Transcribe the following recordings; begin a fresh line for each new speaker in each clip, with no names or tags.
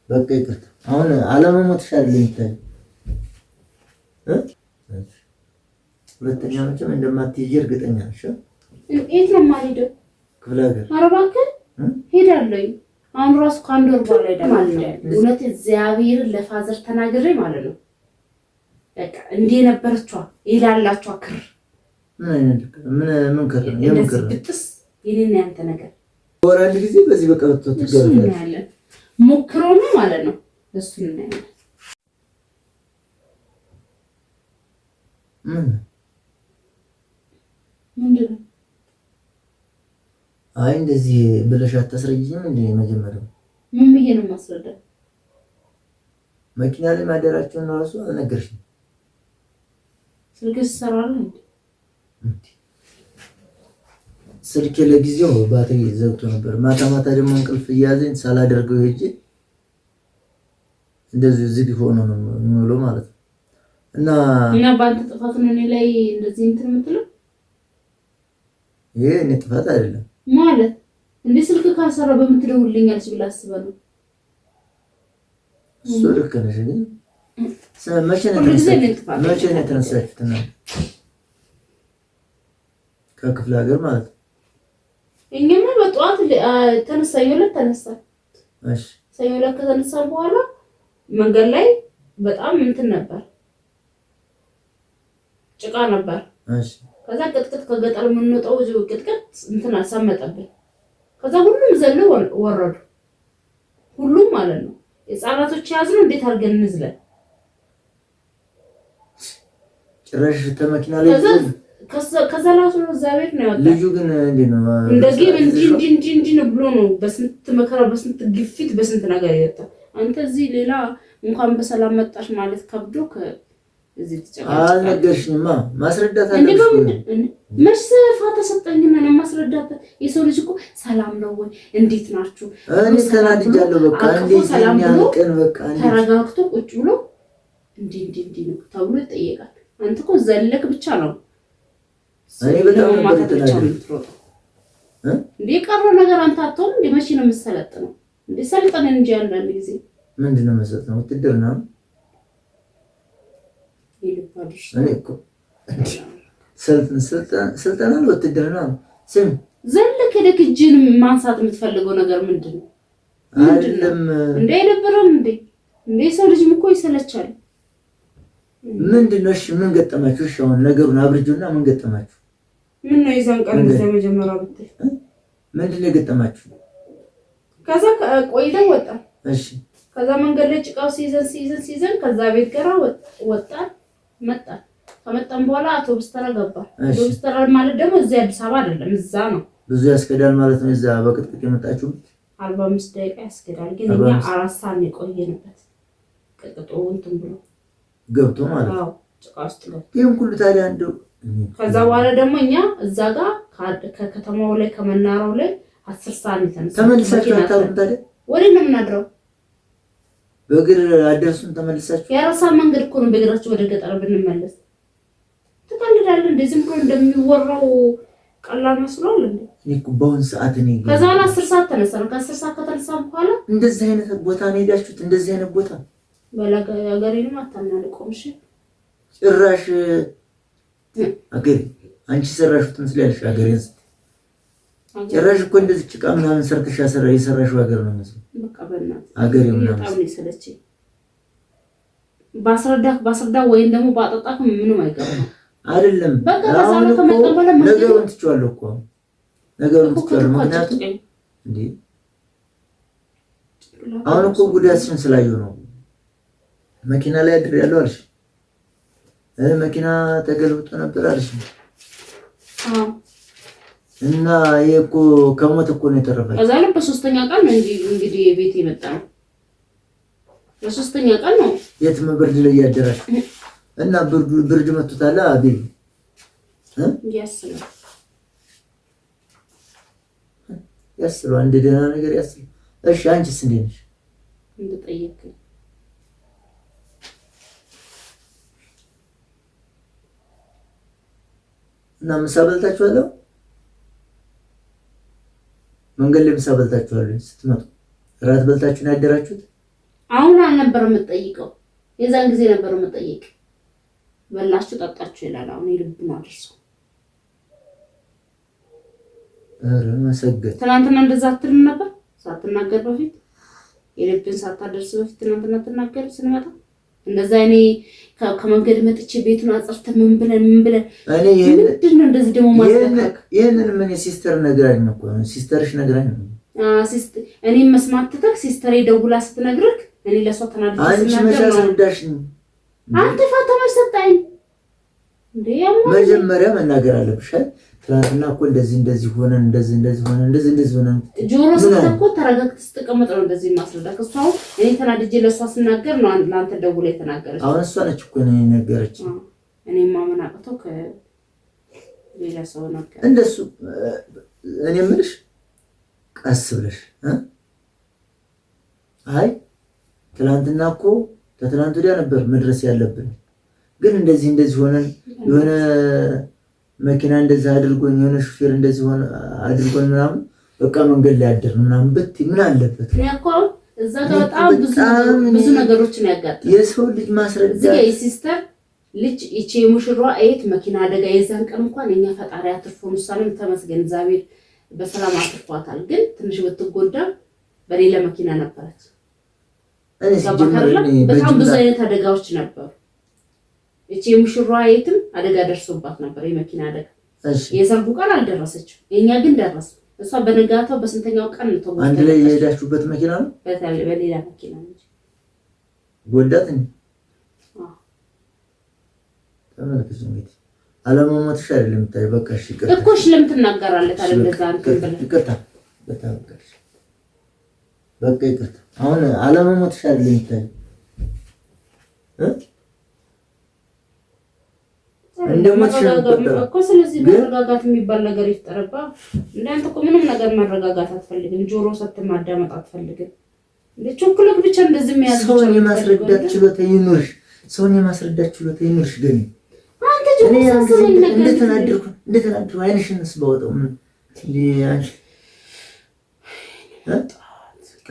በቃ ይቅርታ። አሁን አለመሞትሽ አይደለም የሚታየው ሁለተኛ መቼም እንደማትሄጂ እርግጠኛ ነሽ?
የት ነው የማልሄደው?
ክፍለ ሀገር።
ኧረ እባክህ ሄዳለሁ። አሁን ራሱ ከአንድ ወር በኋላ ሄዳለሁ ማለት ነው። እውነት እግዚአብሔርን ለፋዘር ተናግሬ ማለት ነው። በቃ እንዲህ የነበረችዋ ይላላችኋ ክር
ምን ክር ነው? የምን ክር
ብጥስ የኔና ያንተ ነገር
ወራ አንድ ጊዜ በዚህ በቃ
ትገርማለህ። ሞክሮ ነው ማለት ነው። እሱ እናያለን። ምንድን ነው?
አይ እንደዚህ ብለሽ አታስረጅኝም እንዴ? መጀመሪያው
ምን ብዬ ነው የማስረዳው?
መኪና ላይ ማደራቸውን ነው እራሱ አልነገርሽም።
ስልክ ትሰራለህ እንዴ?
ስልኬ ለጊዜው ባትሪ ዘግቶ ነበር። ማታ ማታ ደግሞ እንቅልፍ እያዘኝ ሳላደርገው ሄጄ እንደዚህ ዝግ ሆኖ ነው የሚውለው ማለት ነው። እና
በአንተ ጥፋት ነው እኔ ላይ እንደዚህ እንትን የምትለው?
ይሄ እኔ ጥፋት አይደለም
ማለት እንዴ? ስልክ ካልሰራ በምትደውልልኛለች ብለህ አስበህ ነው?
እሱ ልክ ነሽ። ግን መቼ ነው የተነሳችሁት? ከክፍለ ሀገር ማለት ነው።
እኛማ በጠዋት ሰኞ ዕለት ተነሳን።
እሺ
ሰኞ ዕለት ከተነሳን በኋላ መንገድ ላይ በጣም እንትን ነበር፣ ጭቃ ነበር።
እሺ
ከዛ ቅጥቅጥ ከገጠር የምንወጣው እዚሁ ቅጥቅጥ እንትን አሰመጠብን። ከዛ ሁሉም ዘለው ወረዱ፣ ሁሉም ማለት ነው። የሕፃናቶች ያዝነው እንዴት አድርገን እንዝለን?
ጭራሽ ተመኪና ላይ
ከዛ ራሱ ነው እዛ ቤት ነው ያወጣው።
ልጁ ግን እንዴት ነው
እንደዚህ እንጂ ነው ብሎ ነው በስንት መከራ በስንት ግፊት በስንት ነገር ያወጣው። አንተ እዚህ ሌላ እንኳን በሰላም መጣሽ ማለት ከብዶ እዚህ ተጨቃጨቀ።
አልነገርሽኝማ፣ ማስረዳት አለብሽ።
መች ፋታ ተሰጠኝና ነው ማስረዳት። የሰው ልጅ እኮ ሰላም ነው ወይ እንዴት ናችሁ?
እኔ ተናድጃለሁ። በቃ እንዴት
ሰላም ብሎ
በቃ
ተረጋግቶ ቁጭ ብሎ እንዲህ ነው ተብሎ ይጠየቃል። አንተ እኮ ዘለክ ብቻ ነው
እኔ በጣም ነበር ተናድጄ
እንዴ የቀረው ነገር አንተ አትሆን እንዴ? መቼ ነው የምትሰለጥነው እንዴ? ሰልጥነን እንጂ አንዳንድ ጊዜ
ምንድን ነው መሰለጥነው? ውትድርና ነው
ይልባልሽ።
እኔ እኮ ስልጠና ነው ውትድርና ነው። ስም
ዘለክ ሄደክ እጅን ማንሳት የምትፈልገው ነገር ምንድን ነው?
አይደለም
እንዴ አይደብርም እንዴ? እንዴ ሰው ልጅ እኮ ይሰለቻል።
ምንድን ነው? እሺ ምን ገጠማችሁ? እሺ አሁን ነገሩን አብርጁና ምን ገጠማችሁ?
ምን ነው የዛን ቀን እንደዛ መጀመሪያ ብትል
ምንድን ነው የገጠማችሁ?
ከዛ ቆይተን ወጣ።
እሺ
ከዛ መንገድ ላይ ጭቃው ሲይዘን ከዛ ቤት ጋራ ወጣን መጣን። ከመጣን በኋላ አውቶቡስ ተራ ገባን። አውቶቡስ ተራ ማለት ደግሞ እዚህ አዲስ አበባ አይደለም፣ እዛ ነው።
ብዙ ያስከዳል ማለት ነው። እዛ በቅጥቅጥ የመጣችሁ
45 ደቂቃ ያስከዳል። ግን እኛ 4 ሰዓት ነው የቆየንበት። ቅጥቅጡ እንትን ብሎ
ገብቶ ማለት ነው።
አዎ ጭቃ ውስጥ ገብቶ
ይሄን ሁሉ ታዲያ እንደው
ከዛ በኋላ ደግሞ እኛ እዛ ጋር ከከተማው ላይ ከመናራው ላይ 10 ሰዓት ነው የተነሳው።
ተመልሳችሁ አታውቁም ታዲያ?
ወዴት ነው የምናድረው?
በእግር አደርሱን ተመልሳችሁ?
የአራሳ መንገድ እኮ ነው በእግራችሁ ወደ ገጠር ብንመለስ። ትቀልዳለህ እንዴ? ዝም ብሎ እንደሚወራው ቀላል መስሏል እንዴ?
እኔ እኮ በአሁን ሰዓት እኔ
ከዛ 10 ሰዓት ተነሳን። ከ10 ሰዓት ከተነሳን በኋላ
እንደዚህ አይነት ቦታ ነው ሄዳችሁት? እንደዚህ አይነት ቦታ
አገሬንም አታናንቆም። እሺ
ጭራሽ አገሬ አንቺ ሰራሽው ትመስላለሽ። አገሬን ጭራሽ እኮ እንደዚህ ጭቃ ምናምን ሰርተሽ የሰራሽው ሀገር ነው መስሎ።
በቃ በእናትህ
አገሬ ምናምን
በጣም ነው የሰለቸኝ። ባስረዳህ ወይም ደግሞ ባጠጣህ ምንም አይገባም
አይደለም።
በቃ ከዛው ከመጣን በኋላ
ነገሩን ትቼዋለሁ እኮ ነገሩን ትቼዋለሁ። ምክንያቱም እንዴ አሁን እኮ ጉዳትሽን ስላየሁ ነው። መኪና ላይ አድሬያለሁ አልሽ፣ መኪና ተገልብጦ ነበር አልሽ።
አዎ
እና ይሄ እኮ ከሞት እኮ ነው የተረፈው።
ከዛ ላይ በሶስተኛ ቀን ነው እንግዲህ ቤት የመጣው። በሶስተኛ ቀን ነው
የትም ብርድ ላይ ያደራሽ እና ብርድ መጥቶታል አቤል ያስለው አንድ ደህና ነገር ያስለው። እሺ አንቺስ እንዴት ነሽ?
እንደጠየቅኝ
እና ምሳ በልታችኋል? መንገድ ላይ ምሳ በልታችኋል ስትመጡ? እራት በልታችሁ ነው ያደራችሁት?
አሁን አልነበረም የምትጠይቀው፣ የዛን ጊዜ ነበር የምትጠይቅ። በላችሁ ጠጣችሁ ይላል። አሁን ይልብና አድርሶ
መሰገድ
ትናንትና እንደዛ አትልም ነበር ሳትናገር በፊት የልብን ሳታደርስ በፊት ትናንትና ትናገር ስንመጣ እንደዛ እኔ ከመንገድ መጥቼ ቤቱን አጽርተ ምን ብለን
እኔ
ምንድን ነው እንደዚህ ደግሞ ማስተካከል
ይሄንን ምን ሲስተር ነግራኝ ነው ሲስተርሽ ነግራኝ ነው
እኔ መስማት ትተክ ሲስተር ደውላ ስትነግርክ እኔ ለሷ ተናድጄ
አንቺ መሻሰልዳሽኝ
አንተ ፋተመሽ ሰጣኝ እንዴ
መጀመሪያ መናገር አለብሽ። ትናንትና እኮ እንደዚህ ሆነ እንደዚህ ሆነ
ጆሮ ስትተኮ ተረጋግተህ ስትቀመጥ ነው እንደዚህ ማስረዳት። እሷ እኔ ተናድጄ ለሷ ስናገር ነው ለአንተ ደውላ የተናገረች።
አሁን እሷ ነች እኮ ነው የነገረች።
እኔማ ምን አቅተው ከሌላ ሰው ነገር
እንደሱ እኔ የምልሽ ቀስ ብለሽ አይ ትናንትና እኮ ከትናንት ወዲያ ነበር መድረስ ያለብን፣ ግን እንደዚህ ሆነን የሆነ መኪና እንደዛ አድርጎኝ የሆነ ሹፌር እንደዚህ ሆነ አድርጎኝ ምናምን በቃ መንገድ ላይ አደር ምናምን ብትይ ምን አለበት?
ያኮ እዛ ጋር በጣም ብዙ ነገሮችን ያጋጥማል።
የሰው ልጅ ማስረዳት
እዚህ ጋር የሲስተር ልጅ እቺ ሙሽራዋ አይት መኪና አደጋ የዛን ቀን እንኳን እኛ ፈጣሪ አትርፎን እሷንም ተመስገን እግዚአብሔር በሰላም አትርፏታል። ግን ትንሽ ብትጎዳ በሌላ መኪና ነበረች። በጣም ብዙ አይነት አደጋዎች ነበሩ። እቺ ሙሽራዋ አይትም አደጋ ደርሶባት ነበር፣ የመኪና አደጋ። የሰርጉ ቀን አልደረሰችም፣ የኛ ግን ደረሰ። እሷ በነጋታው በስንተኛው ቀን ነው ተጎዳ።
አንድ ላይ የሄዳችሁበት መኪና ነው?
በሌላ መኪና ነው
ጎዳት እንዴ? ተመልከች እንግዲህ አለማማትሽ አይደለም የምታይ። በቃ እሺ ይቅርታ
እኮ እሺ ለምን ትናገራለህ ታዲያ? እንደዛ አንተ ብለህ
ይቅርታ በጣም በቃ ይቅርታ። አሁን አለማማትሽ አይደለም የምታይ እንደማትሽ
እኮ። ስለዚህ መረጋጋት የሚባል ነገር ይፍጠርባ። እንዳንተ እኮ ምንም ነገር መረጋጋት አትፈልግም። ጆሮ ሰጥተህ ማዳመጥ አትፈልግም። ለቾክሎክ ብቻ እንደዚህ የሚያዝ
ሰውን የማስረዳት ችሎታ ይኑርሽ። ሰውን የማስረዳት ችሎታ ይኑርሽ። ግን
አንተ ጆሮ ሰጥተህ
እንደተናደድኩ አይንሽንስ ባወጣው ምን አንቺ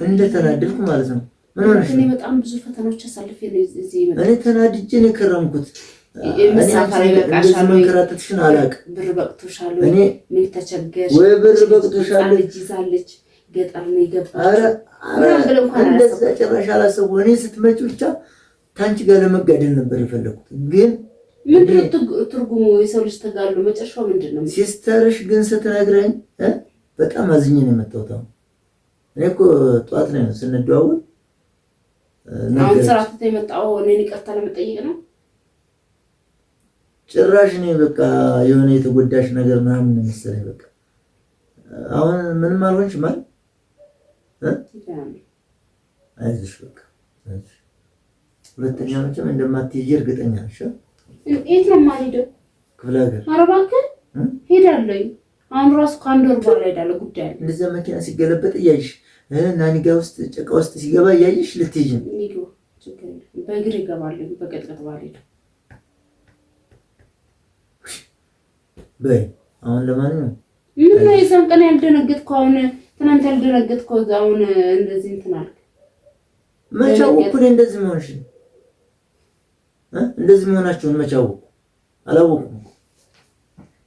እንደተናደድኩ ማለት ነው። ምን ሆነሽ?
እኔ በጣም ብዙ ፈተናዎች አሳልፌ ነው እዚህ ይመጣ።
እኔ ተናድጄ ነው የከረምኩት።
መሳፈር ይበቃሻል ወይ?
መንከራተትሽን አላውቅም።
ብር በቅቶሻል ወይ? ምን ተቸገርሽ
ወይ? ብር በቅቶሻል።
ልጅ ይዛለች ገጠር ነው የገባችው።
ኧረ እንደዛ ጭራሽ አላሰብኩም። እኔ ስትመጪ ብቻ ታንቺ ጋር ለመጋደል ነበር የፈለኩት። ግን
ምንድን ነው ትርጉሙ? የሰው ልጅ ተጋድሎ መጨረሻው ምንድን ነው?
ሲስተርሽ ግን ስትነግረኝ በጣም አዝኜ ነው የመጣሁት። እኔ እኮ ጠዋት ነው ስንደዋወል
አሁን ስራ ትተህ የመጣው እኔን ይቅርታ ለመጠየቅ ነው?
ጭራሽ እኔ በቃ የሆነ የተጎዳሽ ነገር ምናምን መሰለኝ። በቃ አሁን ምንም አልሆንሽም ማለት አይዞሽ በቃ ሁለተኛ መቼም እንደማትሄጂ እርግጠኛ ነሽ?
የት ነው የማልሄደው?
ክፍለ ሀገር።
ኧረ እባክህ ሄዳለሁ። አሁን ራሱ ከአንድ ወር በኋላ ሄዳለሁ። ጉዳይ አለ።
እንደዚያ መኪና ሲገለበጥ እያየሽ ናኒጋ ውስጥ ጭቃ ውስጥ ሲገባ እያየሽ ልትሄጂ ነው?
በእግር ይገባለሁ። በቀጥቀጥ ባልሄድም
በይ። አሁን ለማንኛውም
ምን ነው የዛን ቀን ያልደነገጥከው? አሁን ትናንት ያልደነገጥከው አሁን እንደዚህ እንትን አልክ።
መቼ አወኩ እንደዚህ መሆንሽ? እንደዚህ መሆናችሁን መቼ አወኩ? አላወኩም።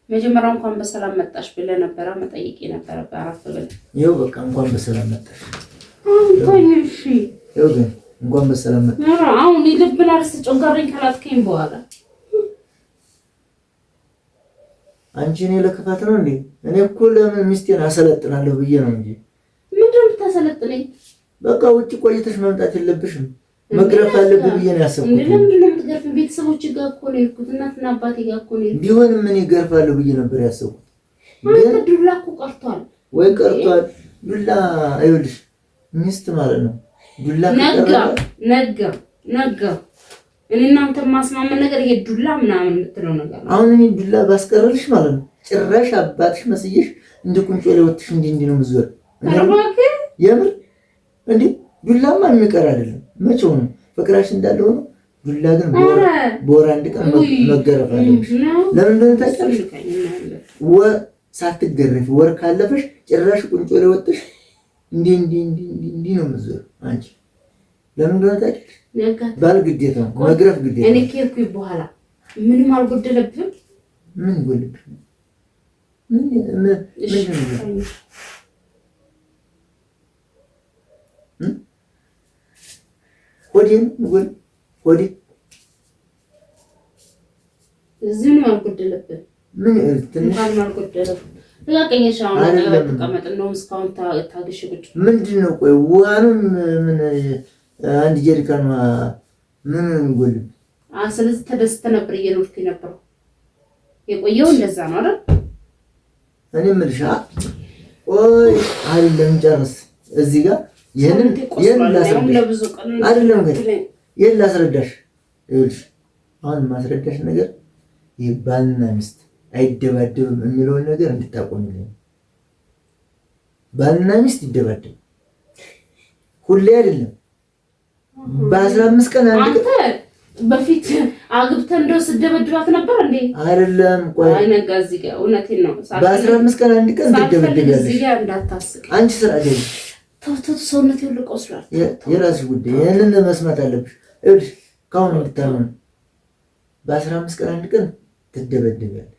መጀመሪያ እንኳን በሰላም መጣሽ ብለህ ነበር መጠየቅ የነበረብህ። አረፍ ብለህ
ይኸው በቃ እንኳን በሰላም መጣሽ።
እሺ
ይኸው ግን እንኳን በሰላም መጣሽ።
አሁን ይልብና አርስ ጮጋረኝ ካላትከኝ በኋላ
አንቺ እኔ ለክፋት ነው እንዴ? እኔ እኮ ለምን ሚስቴን አሰለጥናለሁ ብዬ ነው እንጂ።
ምንድን ነው የምታሰለጥነኝ?
በቃ ውጭ ቆይተሽ መምጣት የለብሽም መግረፍ አለብህ ብዬ ነው ያሰብኩት።
ለምንድን ነው የምትገርፍ? ቤተሰቦች ጋር እኮ ነው የሄድኩት፣ እናትና አባቴ ጋር እኮ ነው የሄድኩት።
ቢሆንም ምን ይገርፋለሁ ብዬ ነበር ያሰብኩት።
ግን ዱላ እኮ ቀርቷል
ወይ? ቀርቷል ዱላ። አይውልሽ ሚስት ማለት ነው ዱላ ነጋ እኔ እናንተ ማስማመን ነገር ይሄ ዱላ ምናምን የምትለው ነገር ነው። አሁን እኔ ዱላ ባስቀረልሽ ማለት ነው ጭራሽ አባትሽ መስዬሽ እንደ ቁንጮ ላይ ወጥሽ እንዲህ ነው ምዝወር። የምር እንዴ ዱላማ የሚቀር አይደለም። መቼው ነው ፍቅራሽ እንዳለ ሆኖ ዱላ ግን በወር አንድ ቀን መገረፍ አለብሽ። ለምን እንደሆነ ታውቂያለሽ? ሳትገረፊ ወር ካለፈሽ ጭራሽ ቁንጮ ላይ ወጥሽ እንዲህ ነው የምትዞሪው አንቺ። ለምን እንደሆነ ታውቂያለሽ? ባል ግዴታ ነው መግረፍ ግዴታ።
እኔ ከሄድኩኝ በኋላ ምንም አልጎደለብህም?
ምን ይጎልብሽ? ሆዴ
እዚህ ምንም አልጎደለብህም። ምንም አልጎደለብህም። ለቃቀኝሽ አሁን ተቀመጥ። እንደውም እስካሁን ታግሽ ቁጭ
ምንድን ነው? ቆይ ውሃንም ምን አንድ ጀሪካን ምን ይጎልብ?
ስለዚህ ተደስተ ነበር እየኖርክ የነበረው የቆየው እንደዛ ነው አይደል?
እኔ የምልሽ ቆይ አይደለም ጨርስ። እዚህ ጋር ይሄንን አይደለም ግን ይሄን ላስረዳሽ። ይኸውልሽ አሁን ማስረዳሽ ነገር ይሄ ባልና ሚስት አይደባደብም የሚለውን ነገር እንድታቆምልኝ። ባልና ሚስት ይደባደብ ሁሌ አይደለም። በ15 ቀን አንድ
በፊት አግብተህ እንደው ስደበድባት ነበር እንዴ?
አይደለም። ቆይ
አይነጋ እዚህ ጋር እውነቴን ነው።
በ15 ቀን አንድ ቀን ትደበድባለሽ።
እዚህ ጋር እንዳታስቅ
አንቺ ስራ አይደለም።
ተው ሰውነት ሁሉ ቆስሏል።
የራስሽ ጉዳይ። ይሄንን መስማት አለብሽ። እሺ ካሁን እንድታመን በ15 ቀን አንድ ቀን ትደበድባለሽ።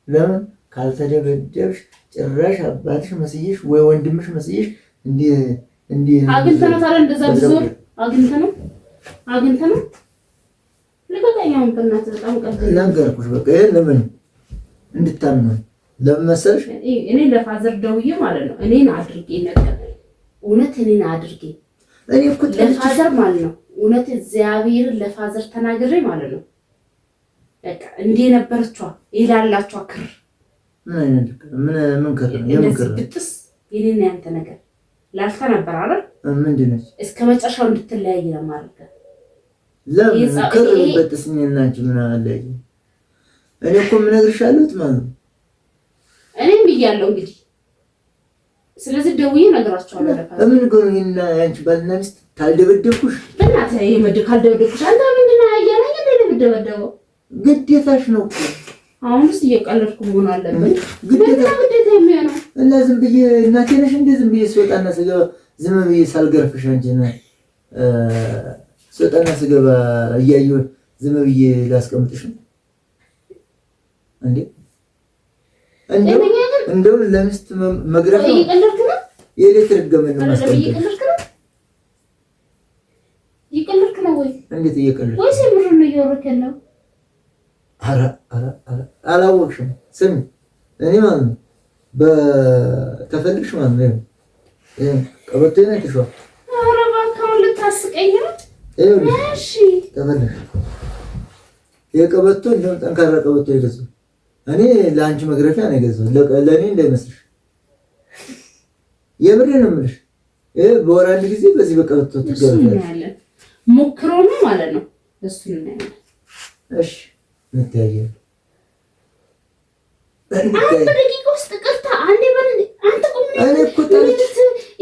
ለምን ካልተደበደብሽ ጭራሽ አባትሽ መስይሽ ወይ ወንድምሽ መስይሽ እንዴ
አግኝተህ ነው ታዲያ እንደዛ ብዙር አግኝተህ ነው ለቀቀኛውን በእናትህ በጣም ቀልድ
ነገርኩሽ። በቃ ይሄን ለምን እንድታመን ለምን መሰልሽ?
እኔ ለፋዘር ደውዬ ማለት ነው እኔን አድርጌ ነገር እውነት እኔን አድርጌ
እኔ እኮ
ለፋዘር ማለት ነው እውነት እግዚአብሔር ለፋዘር ተናግሬ ማለት ነው በቃ እንዴ ነበርቷ ይላላችሁ ክር
ምን ክር
የምክር ብጥስ የኔና ያንተ ነገር ላልታ ነበር አይደል?
ምንድን ነው
እስከ መጨረሻው እንድትለያይ ነው ማለት ነው።
ለምን ክር በጥስኝ እና አንቺ ምን አለኝ? እኔ እኮ የምነግርሻለሁ ማለት ነው።
እኔም ብያለሁ እንግዲህ። ስለዚህ ደውዬ እነግራቸዋለሁ ለፋዘር።
ምን ጎንና አንቺ ባልና ሚስት ካልደበደብኩሽ
በእናትህ የመድ ካልደበደብኩሽ አንተ ምንድን ነው ያያለኝ እንደደበደበው
ግዴታሽ ነው እኮ።
አሁንስ እየቀለድኩ መሆን አለበት። ግዴታ የሚሆነው
እና ዝም ብዬ እናቴ ነሽ እንደ ዝም ብዬ ስወጣና ስገባ ዝም ብዬ ሳልገርፍሽ አንቺን ስወጣና ስገባ እያየሁ ዝም ብዬ ላስቀምጥሽ ነው እንዴ? እንደው ለሚስት መግረፍ ነው የኤሌክትሪክ ገመድ ነው ማስቀመጥ።
እየቀለድክ ነው ወይ?
እንዴት እየቀለድክ
ወይስ ምንድን ነው እያወራክ ያለው?
ኧረ አላወቅሽም። ስሚ እኔ ማለት ነው በተፈልግሽ ማለት ነው ቀበቶዬን አይተሽዋል።
ኧረ እባክህ አሁን ልታስቀኝ ነው። እሺ
ተፈልግሽ የቀበቶ እንደውም ጠንካራ ቀበቶ የገዛው እኔ ለአንቺ መግረፊያ ነው የገዛው፣ ለእኔ እንዳይመስልሽ። የምሬን ነው የምልሽ። በወር አንድ ጊዜ በዚህ በቀበቶ ትገረፊያለሽ።
ሞክረው ነው ማለት ነው። እሱ ነው ያለ።
እሺ እንታያለን።
አንተ ደቂቃ ውስጥ ቅርታ አንዴ በል አንተ ቆም።
እኔ እኮ ታልች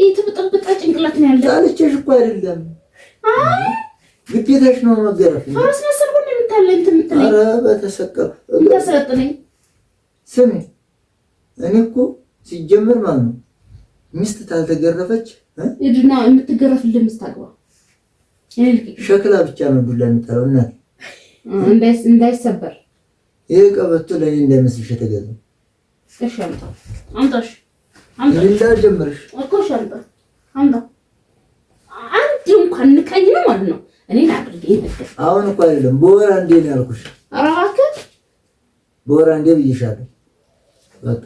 የተበጠበጠ ጭንቅላት ነው ያለው።
ታልችሽ እኮ አይደለም። ግዴታሽ ነው መገረፍ።
ፈረስ መሰል ሆነ የምታለኝ የምትለኝ።
ኧረ በተሰቀል
እንታሰለጥነኝ።
ስሚ እኔ እኮ ሲጀምር ማለት ነው ሚስት ታልተገረፈች
እድና የምትገረፍልህ ሚስት አግባ።
ሸክላ ብቻ ነው ዱላ የሚጠራው እናት
እንዳይሰበር።
ይሄ ቀበቶ ለኔ እንዳይመስልሽ የተገዛው።
እሺ አምጣሽ
እንዳልጀምርሽ
እኮ ሻንጣ አምጣ። አንድ እንኳን ንቀኝ ነው ማለት ነው። እኔን አድርጌ ይነገር።
አሁን እኮ አይደለም በወር አንዴ ነው ያልኩሽ።
ኧረ እባክህ
በወር አንዴ ብዬሻለሁ። በቃ